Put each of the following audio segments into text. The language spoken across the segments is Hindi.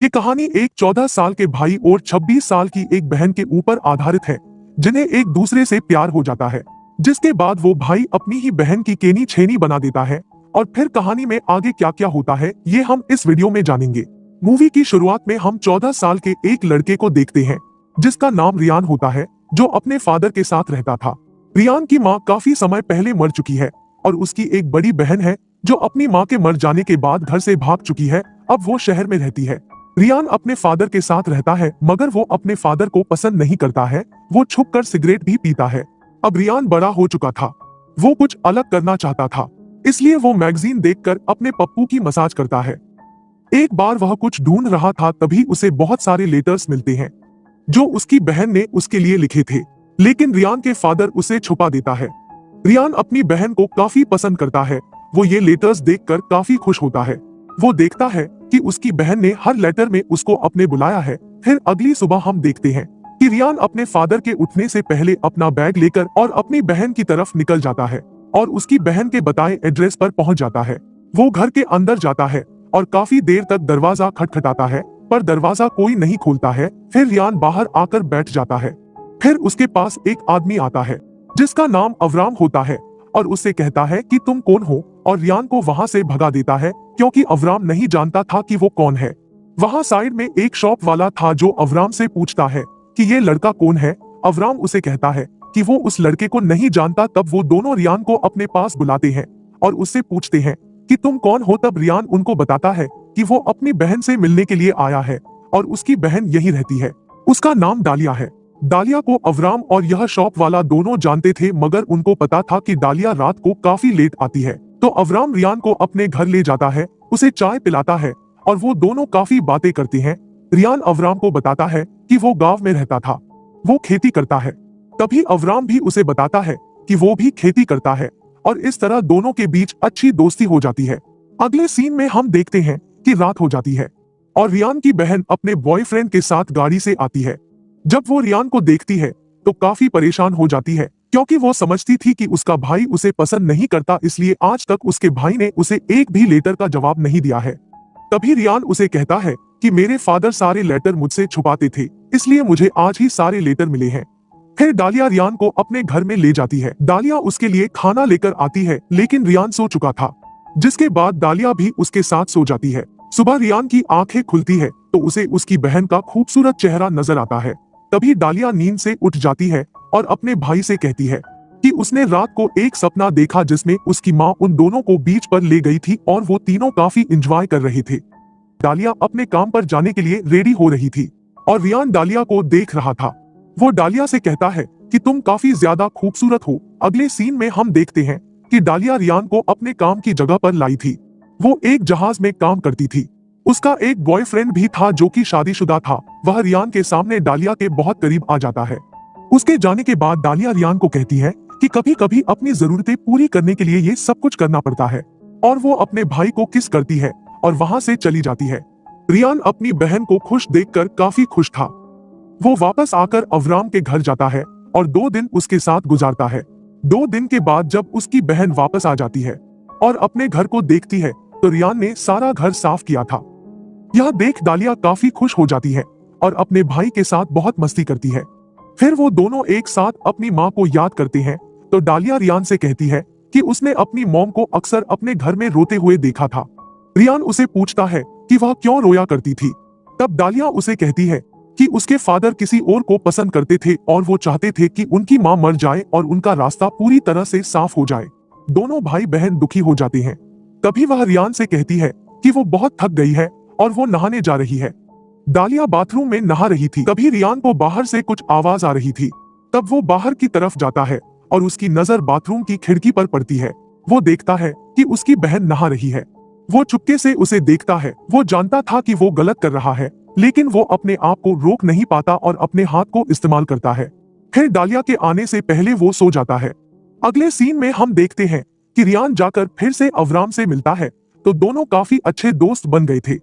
ये कहानी एक 14 साल के भाई और 26 साल की एक बहन के ऊपर आधारित है, जिन्हें एक दूसरे से प्यार हो जाता है। जिसके बाद वो भाई अपनी ही बहन की केनी छेनी बना देता है और फिर कहानी में आगे क्या क्या होता है ये हम इस वीडियो में जानेंगे। मूवी की शुरुआत में हम 14 साल के एक लड़के को देखते हैं जिसका नाम रियान होता है, जो अपने फादर के साथ रहता था। रियान की माँ काफी समय पहले मर चुकी है और उसकी एक बड़ी बहन है जो अपनी माँ के मर जाने के बाद घर से भाग चुकी है। अब वो शहर में रहती है। रियान अपने फादर के साथ रहता है, मगर वो अपने फादर को पसंद नहीं करता है। वो छुपकर सिगरेट भी पीता है। अब रियान बड़ा हो चुका था, वो कुछ अलग करना चाहता था, इसलिए वो मैगजीन देखकर अपने पप्पू की मसाज करता है। एक बार वह कुछ ढूंढ रहा था, तभी उसे बहुत सारे लेटर्स मिलते हैं जो उसकी बहन ने उसके लिए लिखे थे, लेकिन रियान के फादर उसे छुपा देता है। रियान अपनी बहन को काफी पसंद करता है। वो ये लेटर्स देखकर काफी खुश होता है। वो देखता है कि उसकी बहन ने हर लेटर में उसको अपने बुलाया है। फिर अगली सुबह हम देखते हैं कि रियान अपने फादर के उठने से पहले अपना बैग लेकर और अपनी बहन की तरफ निकल जाता है और उसकी बहन के बताए एड्रेस पर पहुंच जाता है। वो घर के अंदर जाता है और काफी देर तक दरवाजा खटखटाता है, पर दरवाजा कोई नहीं खोलता है। फिर रियान बाहर आकर बैठ जाता है। फिर उसके पास एक आदमी आता है जिसका नाम अवराम होता है और उससे कहता है कि तुम कौन हो, और रियान को वहां से भगा देता है क्योंकि अवराम नहीं जानता था कि वो कौन है। वहां साइड में एक शॉप वाला था जो अवराम से पूछता है कि ये लड़का कौन है। अवराम उसे कहता है कि वो उस लड़के को नहीं जानता। तब वो दोनों रियान को अपने पास बुलाते हैं और उससे पूछते हैं कि तुम कौन हो। तब रियान उनको बताता है कि वो अपनी बहन से मिलने के लिए आया है और उसकी बहन यही रहती है। उसका नाम डालिया है। डालिया को अवराम और यह शॉप वाला दोनों जानते थे, मगर उनको पता था कि डालिया रात को काफी लेट आती है। तो अवराम रियान को अपने घर ले जाता है, उसे चाय पिलाता है और वो दोनों काफी बातें करते हैं। रियान अवराम को बताता है कि वो गांव में रहता था, वो खेती करता है। तभी अवराम भी उसे बताता है कि वो भी खेती करता है और इस तरह दोनों के बीच अच्छी दोस्ती हो जाती है। अगले सीन में हम देखते हैं कि रात हो जाती है और रियान की बहन अपने बॉयफ्रेंड के साथ गाड़ी से आती है। जब वो रियान को देखती है तो काफी परेशान हो जाती है, क्योंकि वो समझती थी कि उसका भाई उसे पसंद नहीं करता, इसलिए आज तक उसके भाई ने उसे एक भी लेटर का जवाब नहीं दिया है। तभी रियान उसे कहता है कि मेरे फादर सारे लेटर मुझसे छुपाते थे, इसलिए मुझे आज ही सारे लेटर मिले हैं। फिर डालिया रियान को अपने घर में ले जाती है। डालिया उसके लिए खाना लेकर आती है, लेकिन रियान सो चुका था, जिसके बाद डालिया भी उसके साथ सो जाती है। सुबह रियान की आंखें खुलती है तो उसे उसकी बहन का खूबसूरत चेहरा नजर आता है। तभी डालिया नींद से उठ जाती है और अपने भाई से कहती है कि उसने रात को एक सपना देखा जिसमें उसकी माँ उन दोनों को बीच पर ले गई थी और वो तीनों काफी एंजॉय कर रहे थे। डालिया अपने काम पर जाने के लिए रेडी हो रही थी और रियान डालिया को देख रहा था। वो डालिया से कहता है कि तुम काफी ज्यादा खूबसूरत हो। अगले सीन में हम देखते हैं कि डालिया रियान को अपने काम की जगह पर लाई थी। वो एक जहाज में काम करती थी। उसका एक बॉयफ्रेंड भी था जो कि शादीशुदा था। वह रियान के सामने डालिया के बहुत करीब आ जाता है। उसके जाने के बाद डालिया रियान को कहती है कि कभी कभी अपनी जरूरतें पूरी करने के लिए ये सब कुछ करना पड़ता है, और वो अपने भाई को किस करती है और वहां से चली जाती है। रियान अपनी बहन को खुश देखकर काफी खुश था। वो वापस आकर अवराम के घर जाता है और 2 दिन उसके साथ गुजारता है। 2 दिन के बाद जब उसकी बहन वापस आ जाती है और अपने घर को देखती है तो रियान ने सारा घर साफ किया था। यह देख डालिया काफी खुश हो जाती है और अपने भाई के साथ बहुत मस्ती करती है। फिर वो दोनों एक साथ अपनी माँ को याद करते हैं। तो डालिया रियान से कहती है कि उसने अपनी मॉम को अक्सर अपने घर में रोते हुए देखा था। रियान उसे पूछता है कि वह क्यों रोया करती थी। तब डालिया उसे कहती है कि उसके फादर किसी और को पसंद करते थे और वो चाहते थे कि उनकी माँ मर जाए और उनका रास्ता पूरी तरह से साफ हो जाए। दोनों भाई बहन दुखी हो जाते हैं। तभी वह रियान से कहती है कि वो बहुत थक गई है और वो नहाने जा रही है। डालिया बाथरूम में नहा रही थी। तभी रियान को बाहर से कुछ आवाज आ रही थी। तब वो बाहर की तरफ जाता है और उसकी नजर बाथरूम की खिड़की पर पड़ती है। वो देखता है कि उसकी बहन नहा रही है। वो चुपके से उसे देखता है। वो जानता था कि वो गलत कर रहा है, लेकिन वो अपने आप को रोक नहीं पाता और अपने हाथ को इस्तेमाल करता है। फिर डालिया के आने से पहले वो सो जाता है। अगले सीन में हम देखते हैं कि रियान जाकर फिर से अवराम से मिलता है, तो दोनों काफी अच्छे दोस्त बन गए थे।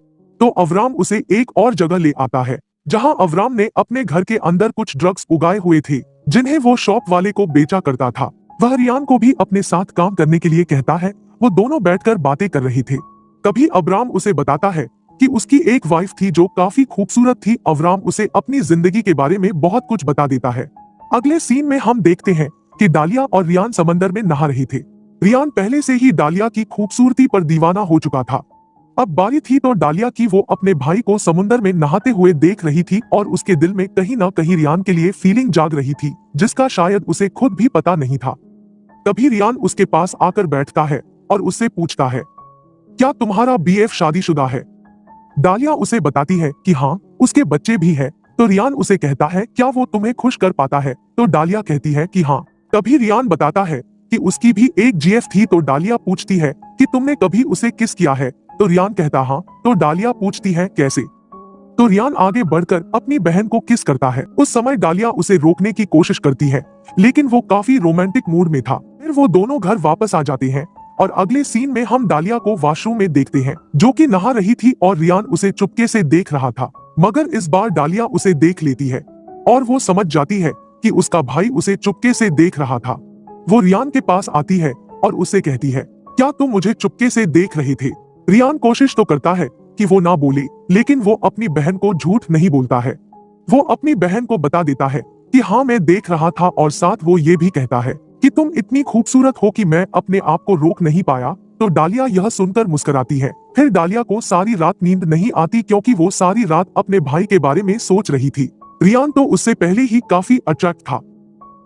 तो अवराम उसे एक और जगह ले आता है जहां अवराम ने अपने घर के अंदर कुछ ड्रग्स उगाए हुए थे जिन्हें वो शॉप वाले को बेचा करता था। वह रियान को भी अपने साथ काम करने के लिए कहता है। वो दोनों बैठकर बातें कर रहे थे। तभी अवराम उसे बताता है कि उसकी एक वाइफ थी जो काफी खूबसूरत थी। अवराम उसे अपनी जिंदगी के बारे में बहुत कुछ बता देता है। अगले सीन में हम देखते हैं कि डालिया और रियान समंदर में नहा रहे थे। रियान पहले से ही डालिया की खूबसूरती पर दीवाना हो चुका था। अब बारी थी तो डालिया की वो अपने भाई को समुद्र में नहाते हुए देख रही थी और उसके दिल में कहीं ना कहीं रियान के लिए फीलिंग जाग रही थी, जिसका शायद उसे खुद भी पता नहीं था। तभी रियान उसके पास आकर बैठता है और उससे पूछता है, क्या तुम्हारा बीएफ शादीशुदा है? डालिया उसे बताती है कि हाँ, उसके बच्चे भी है। तो रियान उसे कहता है, क्या वो तुम्हें खुश कर पाता है? तो डालिया कहती है कि हाँ। तभी रियान बताता है कि उसकी भी एक जीएफ थी। तो डालिया पूछती है कि तुमने कभी उसे किस किया है? तो रियान कहता हाँ। तो डालिया पूछती है कैसे? तो रियान आगे बढ़कर अपनी बहन को किस करता है। उस समय डालिया उसे रोकने की कोशिश करती है, लेकिन वो काफी रोमांटिक मूड में था। फिर वो दोनों घर वापस आ जाते हैं और अगले सीन में हम डालिया को वॉशरूम में देखते हैं, जो कि नहा रही थी और रियान उसे चुपके से देख रहा था। मगर इस बार डालिया उसे देख लेती है और वो समझ जाती है कि उसका भाई उसे चुपके से देख रहा था। वो रियान के पास आती है और उससे कहती है, क्या तुम मुझे चुपके से देख रहे थे? रियान कोशिश तो करता है कि वो ना बोले, लेकिन वो अपनी बहन को झूठ नहीं बोलता है। वो अपनी बहन को बता देता है कि हाँ, मैं देख रहा था और साथ वो ये भी कहता है कि तुम इतनी खूबसूरत हो कि मैं अपने आप को रोक नहीं पाया। तो डालिया यह सुनकर मुस्कुराती है। फिर डालिया को सारी रात नींद नहीं आती क्योंकि वो सारी रात अपने भाई के बारे में सोच रही थी। रियान तो उससे पहले ही काफी अट्रैक्ट था,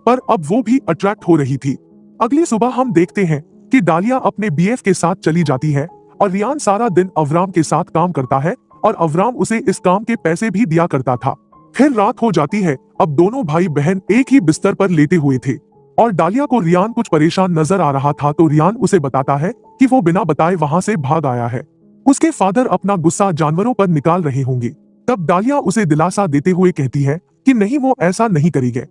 पर अब वो भी अट्रैक्ट हो रही थी। अगली सुबह हम देखते हैं कि डालिया अपने बीएफ के साथ चली जाती है और रियान सारा दिन अवराम के साथ काम करता है और अवराम उसे इस काम के पैसे भी दिया करता था। फिर रात हो जाती है। अब दोनों भाई बहन एक ही बिस्तर पर लेटे हुए थे और डालिया को रियान कुछ परेशान नजर आ रहा था। तो रियान उसे बताता है कि वो बिना बताए वहां से भाग आया है। उसके फादर अपना गुस्सा जानवरों पर निकाल रहे होंगे। तब डालिया उसे दिलासा देते हुए कहती है कि नहीं, वो ऐसा नहीं करेंगे।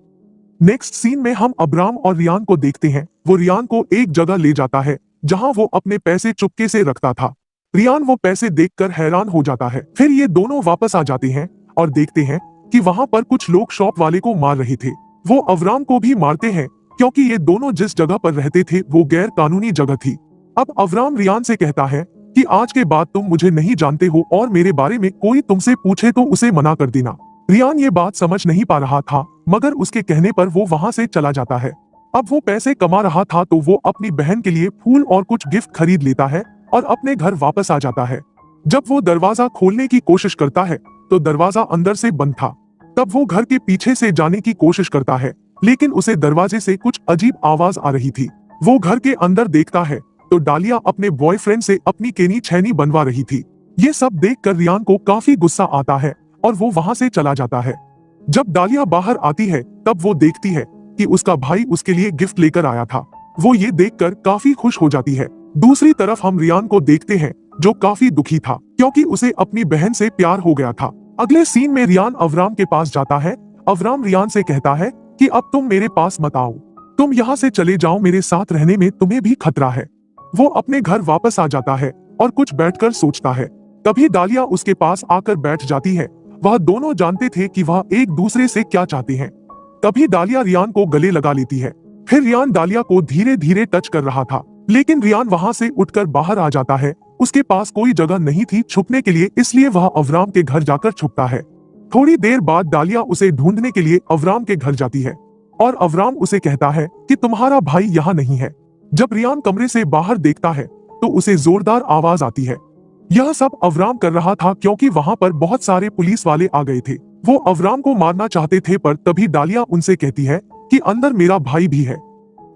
नेक्स्ट सीन में हम अब्राम और रियान को देखते हैं। वो रियान को एक जगह ले जाता है जहां वो अपने पैसे चुपके से रखता था। रियान वो पैसे देखकर हैरान हो जाता है। फिर ये दोनों वापस आ जाते हैं और देखते हैं कि वहां पर कुछ लोग शॉप वाले को मार रहे थे। वो अवराम को भी मारते हैं क्योंकि ये दोनों जिस जगह पर रहते थे वो गैर कानूनी जगह थी। अब अवराम रियान से कहता है कि आज के बाद तुम मुझे नहीं जानते हो और मेरे बारे में कोई तुमसे पूछे तो उसे मना कर देना। रियान ये बात समझ नहीं पा रहा था, मगर उसके कहने पर वो वहां से चला जाता है। अब वो पैसे कमा रहा था तो वो अपनी बहन के लिए फूल और कुछ गिफ्ट खरीद लेता है और अपने घर वापस आ जाता है। जब वो दरवाजा खोलने की कोशिश करता है तो दरवाजा अंदर से बंद था। तब वो घर के पीछे से जाने की कोशिश करता है, लेकिन उसे दरवाजे से कुछ अजीब आवाज आ रही थी। वो घर के अंदर देखता है तो डालिया अपने बॉयफ्रेंड से अपनी केनी छैनी बनवा रही थी। ये सब देखकर रियान को काफी गुस्सा आता है और वो वहां से चला जाता है। जब डालिया बाहर आती है तब वो देखती है कि उसका भाई उसके लिए गिफ्ट लेकर आया था। वो ये देखकर काफी खुश हो जाती है। दूसरी तरफ हम रियान को देखते हैं जो काफी दुखी था क्योंकि उसे अपनी बहन से प्यार हो गया था। अगले सीन में रियान अवराम के पास जाता है। अवराम रियान से कहता है कि अब तुम मेरे पास मत आओ, तुम यहाँ से चले जाओ, मेरे साथ रहने में तुम्हें भी खतरा है। वो अपने घर वापस आ जाता है और कुछ बैठकर सोचता है। तभी डालिया उसके पास आकर बैठ जाती है। वह दोनों जानते थे कि वह एक दूसरे से क्या चाहते हैं। तभी डालिया रियान को गले लगा लेती है। फिर रियान डालिया को धीरे धीरे टच कर रहा था, लेकिन रियान वहां से उठकर बाहर आ जाता है। उसके पास कोई जगह नहीं थी छुपने के लिए, इसलिए वह अवराम के घर जाकर छुपता है। थोड़ी देर बाद डालिया उसे ढूंढने के लिए अवराम के घर जाती है और अवराम उसे कहता है कि तुम्हारा भाई यहाँ नहीं है। जब रियान कमरे से बाहर देखता है तो उसे जोरदार आवाज आती है। यह सब अवराम कर रहा था क्योंकि वहां पर बहुत सारे पुलिस वाले आ गए थे। वो अवराम को मारना चाहते थे, पर तभी डालिया उनसे कहती है कि अंदर मेरा भाई भी है।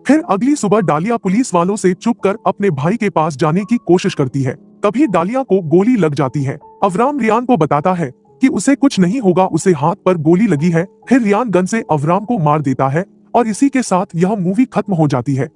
फिर अगली सुबह डालिया पुलिस वालों से चुप कर अपने भाई के पास जाने की कोशिश करती है। तभी डालिया को गोली लग जाती है। अवराम रियान को बताता है कि उसे कुछ नहीं होगा, उसे हाथ पर गोली लगी है। फिर रियान गन से अवराम को मार देता है और इसी के साथ यह मूवी खत्म हो जाती है।